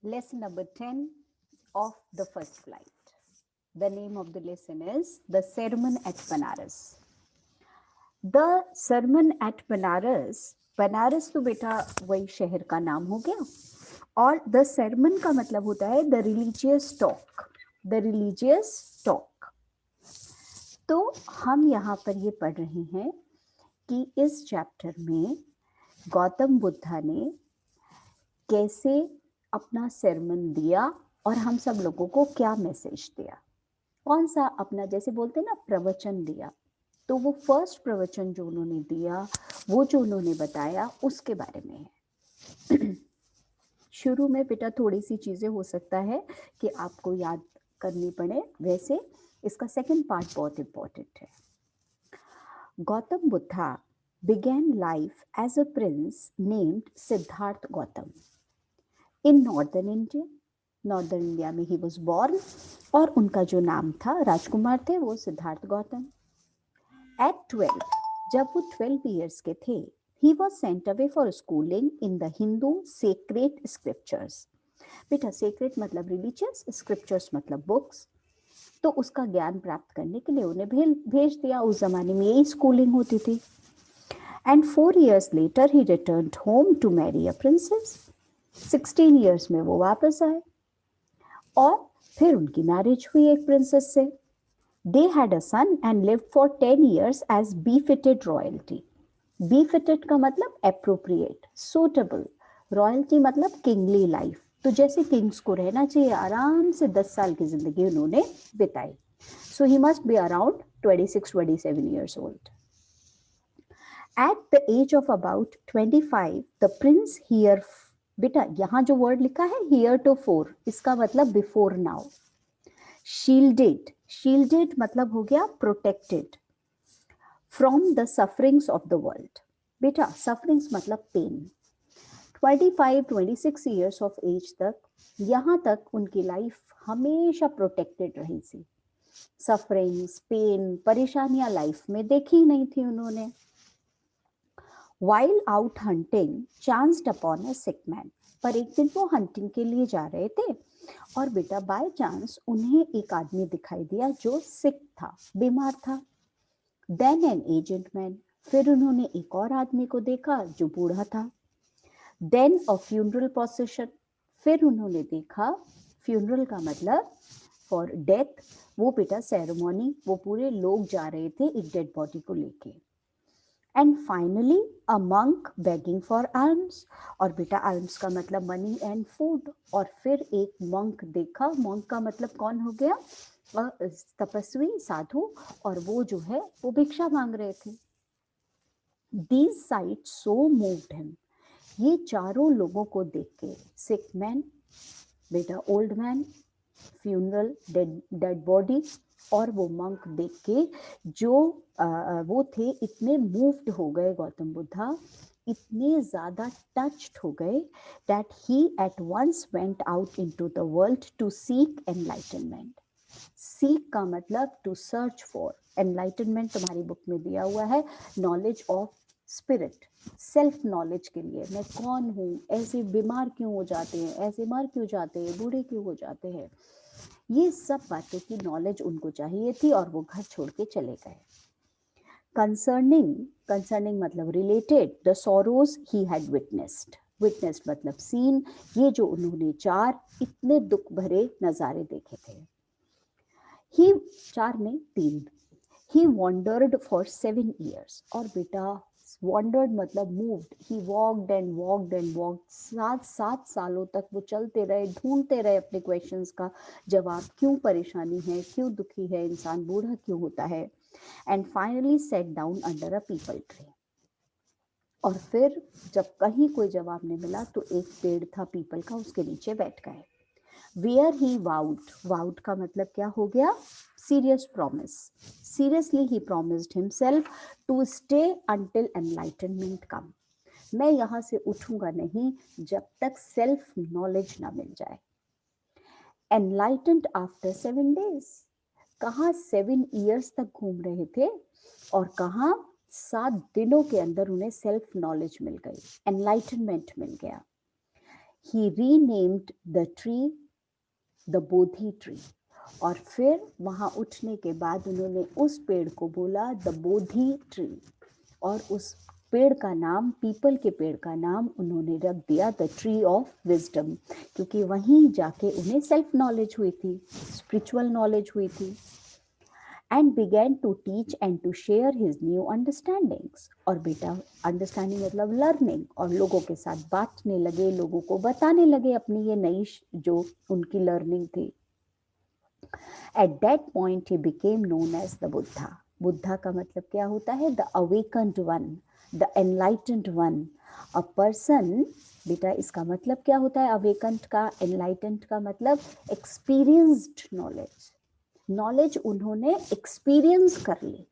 Lesson number 10 of the first flight. The name of the lesson is The Sermon at Banaras. The Sermon at Banaras, Banaras तो बेटा वही शहर का नाम हो गया, और द sermon का मतलब होता है the religious talk, the religious talk. तो हम यहाँ पर ये पढ़ रहे हैं कि इस चैप्टर में गौतम बुद्धा ने कैसे अपना sermon दिया और हम सब लोगों को क्या मैसेज दिया, कौन सा अपना जैसे बोलते हैं ना प्रवचन दिया। तो वो फर्स्ट प्रवचन जो उन्होंने दिया, वो जो उन्होंने बताया उसके बारे में है। शुरू में बेटा थोड़ी सी चीजें हो सकता है कि आपको याद करनी पड़े, वैसे इसका सेकंड पार्ट बहुत इंपॉर्टेंट है। Gautam Buddha began life as a prince named Siddharth Gautam in northern India. Northern India में ही वॉज बॉर्न, और उनका जो नाम था राजकुमार थे वो सिद्धार्थ गौतम। एट 12, जब वो 12 ईयर्स के थे, he was sent away for schooling in the Hindu sacred scriptures. बेटा सेक्रेट मतलब रिलीजियस, स्क्रिप्चर्स मतलब बुक्स। तो उसका ज्ञान प्राप्त करने के लिए उन्हें भेज दिया। उस जमाने में यही स्कूलिंग होती थी। And 4 years later he returned home to marry a princess. 16 years में वो वापस आए और फिर उनकी मैरिज हुई एक प्रिंसेस से। They had a son and lived for 10 years as befitted royalty. Befitted का मतलब appropriate, suitable. Royalty मतलब kingly life. तो जैसे किंग्स को रहना चाहिए, आराम से 10 साल की जिंदगी उन्होंने बिताई। So he must be around 26-27 years old. At the age of about 25, the prince here, बेटा यहाँ जो वर्ड लिखा है heretofore, इसका मतलब before now. शील्डेड मतलब हो गया protected from the sufferings of the world. बेटा सफरिंग्स मतलब पेन। 25-26 ईयर्स ऑफ एज तक, यहाँ तक उनकी लाइफ हमेशा प्रोटेक्टेड रही थी। सफरिंग्स, पेन, परेशानियां लाइफ में देखी ही नहीं थी उन्होंने। While out hunting, chanced upon a sick man. पर एक दिन वो हंटिंग के लिए जा रहे थे और बेटा बाय चांस उन्हें एक आदमी दिखाई दिया जो सिक था, बीमार था। देन एन एजेड मैन, फिर उन्होंने एक और आदमी को देखा जो बूढ़ा था। देन अ फ्यूनरल प्रोसेशन, फिर उन्होंने देखा, फ्यूनरल का मतलब फॉर डेथ, वो बेटा सेरेमोनी, वो पूरे लोग जा रहे थे एक डेड बॉडी को लेके। And finally a monk begging for arms, और बेटा आर्म्स का मतलब मनी एंड फूड। और फिर एक मंक देखा, मंक का मतलब कौन हो गया, तपस्वी साधु, और वो जो है वो भिक्षा मांग रहे थे। These site so moved him, ये चारों लोगों को देख के, सिक मैन, बेटा old man, funeral dead body, और वो मंक देख के जो वो थे, इतने मूव्ड हो गए गौतम बुद्धा, इतने ज्यादा टच्ड हो गए that he at once went out into the world to seek enlightenment. Seek का मतलब टू सर्च फॉर, एनलाइटनमेंट तुम्हारी बुक में दिया हुआ है knowledge of spirit, self knowledge के लिए। मैं कौन हूँ, ऐसे बीमार क्यों हो जाते हैं, ऐसे मर क्यों जाते हैं, बूढ़े क्यों हो जाते हैं, ये सब बातों की नॉलेज उनको चाहिए थी और वो घर छोड़ के चले गए। कंसर्निंग मतलब related the sorrows he had witnessed मतलब सीन, ये जो उन्होंने चार इतने दुख भरे नजारे देखे थे। ही चार में तीन, ही वॉन्डर्ड फॉर 7 years, और बेटा वॉन्डर्ड मतलब moved, he walked and walked and walked, 7 सालों तक वो चलते रहे, ढूंढते रहे अपने क्वेश्चंस का जवाब, क्यों परेशानी है, क्यों दुखी है इंसान, बूढ़ा क्यों होता है। And finally set down under a people tree, और फिर जब कहीं कोई जवाब नहीं मिला तो एक पेड़ था पीपल का, उसके नीचे बैठ गए। वेयर ही वाउड का मतलब क्या हो गया, सीरियस प्रॉमिस, सीरियसली ही promised himself to stay until enlightenment come. मैं यहाँ से उठूंगा नहीं जब तक सेल्फ नॉलेज ना मिल जाए। एनलाइटेंड आफ्टर 7 days, कहाँ 7 years तक घूम रहे थे और कहाँ 7 दिनों के अंदर उन्हें सेल्फ नॉलेज मिल गई, एनलाइटनमेंट मिल गया। He renamed the tree the Bodhi tree. और फिर वहां उठने के बाद उन्होंने उस पेड़ को बोला द बोधि ट्री, और उस पेड़ का नाम, पीपल के पेड़ का नाम उन्होंने रख दिया द ट्री ऑफ विजडम, क्योंकि वहीं जाके उन्हें सेल्फ नॉलेज हुई थी, स्पिरिचुअल नॉलेज हुई थी. And began to teach and to share his new understandings. और बेटा अंडरस्टैंडिंग मतलब लर्निंग, और लोगों के साथ बांटने लगे, लोगों को बताने लगे अपनी ये नई जो उनकी लर्निंग थी. At that point he became known as the Buddha. Buddha का मतलब क्या होता है? The awakened one, the enlightened one. A person, बेटा इसका मतलब क्या होता है अवेकन्ड का, एनलाइटेंड का मतलब एक्सपीरियंस्ड नॉलेज. नॉलेज उन्होंने एक्सपीरियंस कर ली,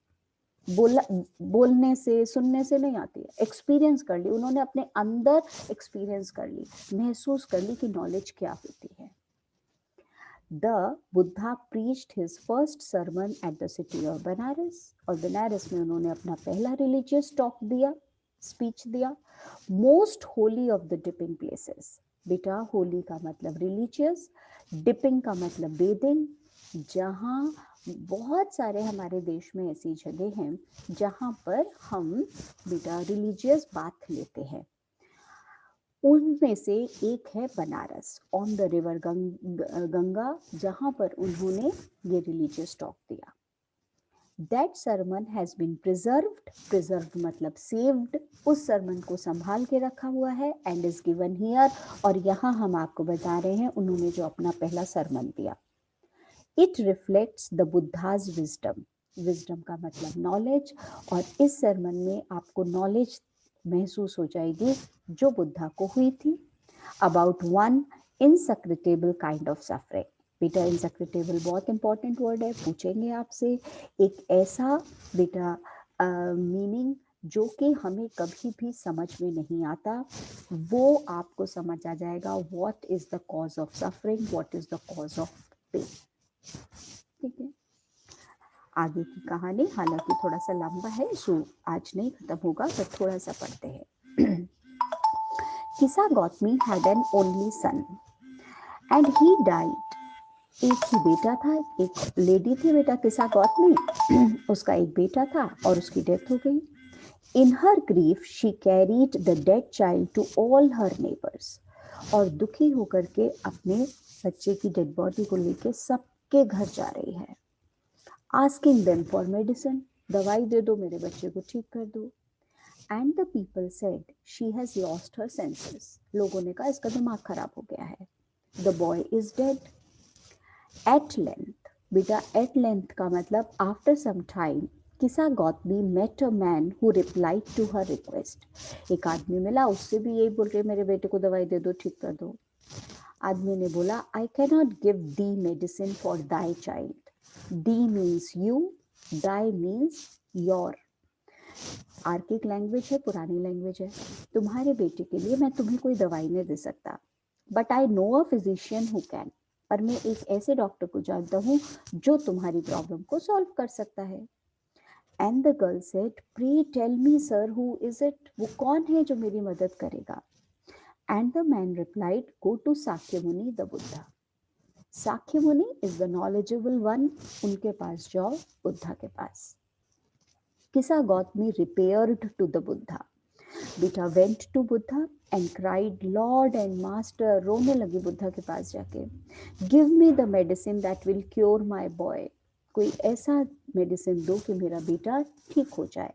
बोलने से सुनने से नहीं आती है, एक्सपीरियंस कर ली उन्होंने, अपने अंदर एक्सपीरियंस कर ली, महसूस कर ली कि नॉलेज क्या होती है. The Buddha preached his first sermon at the city of Benares, और बनारस में उन्होंने अपना पहला रिलीजियस टॉक दिया, स्पीच दिया. Most Holi of the dipping places. बेटा होली का मतलब रिलीजियस, डिपिंग का मतलब बेदिंग. जहाँ बहुत सारे हमारे देश में ऐसी जगह हैं जहाँ पर हम बेटा रिलीजियस बात लेते हैं. उनमें से एक है Banaras on the river Ganga, जहां पर उन्होंने ये रिलीजियस टॉक दिया. That sermon has been preserved, preserved मतलब सेव्ड, उस सरमन को संभाल के रखा हुआ है. एंड इज गिवन हियर, और यहाँ हम आपको बता रहे हैं उन्होंने जो अपना पहला सरमन दिया. It reflects the Buddha's wisdom. Wisdom का मतलब नॉलेज, और इस सरमन में आपको नॉलेज महसूस हो जाएगी जो बुद्धा को हुई थी. About one inscrutable kind of suffering. बेटा इनसेक्रेटेबल बहुत इंपॉर्टेंट वर्ड है, पूछेंगे आपसे. एक ऐसा बेटा मीनिंग जो कि हमें कभी भी समझ में नहीं आता, वो आपको समझ आ जाएगा. What is the cause of suffering, what is the cause of pain. ठीक है, आगे की कहानी हालांकि थोड़ा सा लंबा है, सो आज नहीं खत्म होगा, तो थोड़ा सा पढ़ते हैं. किसा Gautami had an only son and he died. एक ही बेटा था, एक लेडी थी बेटा किसा गौतमी, उसका एक बेटा था और उसकी डेथ हो गई. In her grief she carried the dead child to all her neighbours. और दुखी होकर के अपने बच्चे की डेड बॉडी को लेके सबके घर जा रही है. आस्किंग देम फॉर मेडिसिन, दवाई दे दो, मेरे बच्चे को ठीक कर दो. And the people said she has lost her senses. लोगों ने कहा इसका दिमाग खराब हो गया है. The boy is dead. At length, बेटा एट लेंथ का मतलब after some time, Kisa Gautami met a man who replied to her request. एक आदमी मिला, उससे भी यही बोल रहे मेरे बेटे को दवाई दे दो, ठीक कर दो. आदमी ने बोला I can not give the medicine for thy child. The means you, Dai means your. Archaic language है, पुरानी लैंग्वेज है. तुम्हारे बेटे के लिए मैं तुम्हें कोई दवाई नहीं दे सकता, but I know a physician who can. पर मैं एक ऐसे डॉक्टर को जानता हूँ जो तुम्हारी प्रॉब्लम को सॉल्व कर सकता है. And the girl said please tell me sir who is it. वो कौन है जो मेरी मदद करेगा. And the man replied go to Sakya Muni the Buddha. Shakya मुनि इज द नॉलेजेबल वन, उनके पास जाओ, बुद्धा के पास. किसा Gautami repaired to the Buddha. बेटा went to Buddha and cried, Lord and Master. रोने लगी बुद्धा के पास जाके. Give me the medicine that will cure my boy. कोई ऐसा मेडिसिन दो कि मेरा बेटा ठीक हो जाए,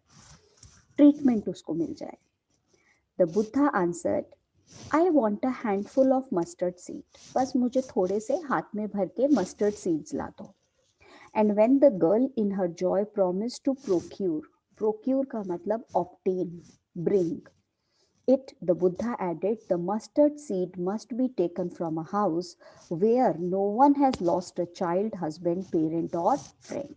ट्रीटमेंट उसको मिल जाए. The Buddha answered, I want a handful of mustard seed. बस मुझे थोड़े से हाथ में भर के mustard seeds ला दो. And when the girl in her joy promised to procure का मतलब obtain, bring it, the Buddha added, the mustard seed must be taken from a house where no one has lost a child, husband, parent or friend.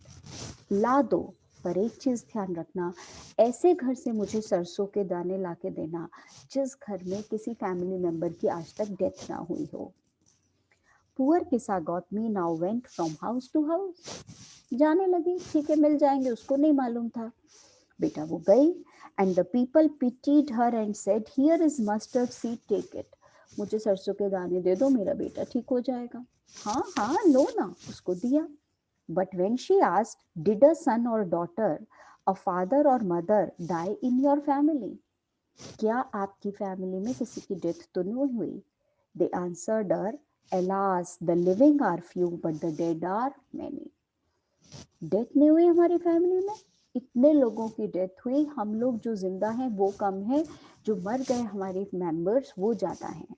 ला दो, पर एक चीज ध्यान रखना, ऐसे घर से मुझे सरसों के दाने ला के देना जिस घर में किसी फैमिली मेंबर की आज तक डेथ ना हुई हो. Poor Kisa Gautami now went from house to house. जाने लगी, ठीक है मिल जाएंगे, उसको नहीं मालूम था. बेटा वो गई. And the people pitied her and said here is mustard seed, take it. मुझे सरसों के दाने दे दो, मेरा बेटा ठीक हो जाएगा। हाँ हाँ लो ना, उसको दिया। But when she asked, did a son और डॉटर, अ फादर और mother die in your family? क्या आपकी फैमिली में किसी की डेथ तो नहीं हुई? They answered her, alas, the living are few but the dead are many. Death नहीं हुई हमारी फैमिली में, इतने लोगों की डेथ हुई, हम लोग जो जिंदा हैं वो कम है, जो मर गए हमारे मेंबर्स वो ज्यादा हैं।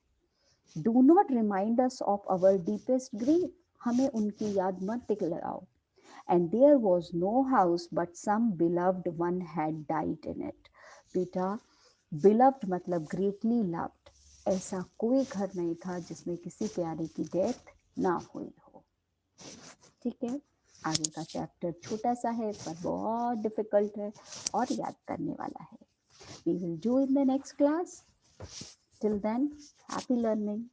Do not remind us of our deepest grief, हमें उनकी याद मत दिलाओ। And there was no house but some beloved one had died in it. बेटा, बिलव्ड मतलब ग्रेटली लव्ड, ऐसा कोई घर नहीं था जिसमें किसी प्यारे की डेथ ना हुई हो। ठीक है, आगे का चैप्टर छोटा सा है पर बहुत डिफिकल्ट है और याद करने वाला है। We will do in the next class. Till then, happy learning.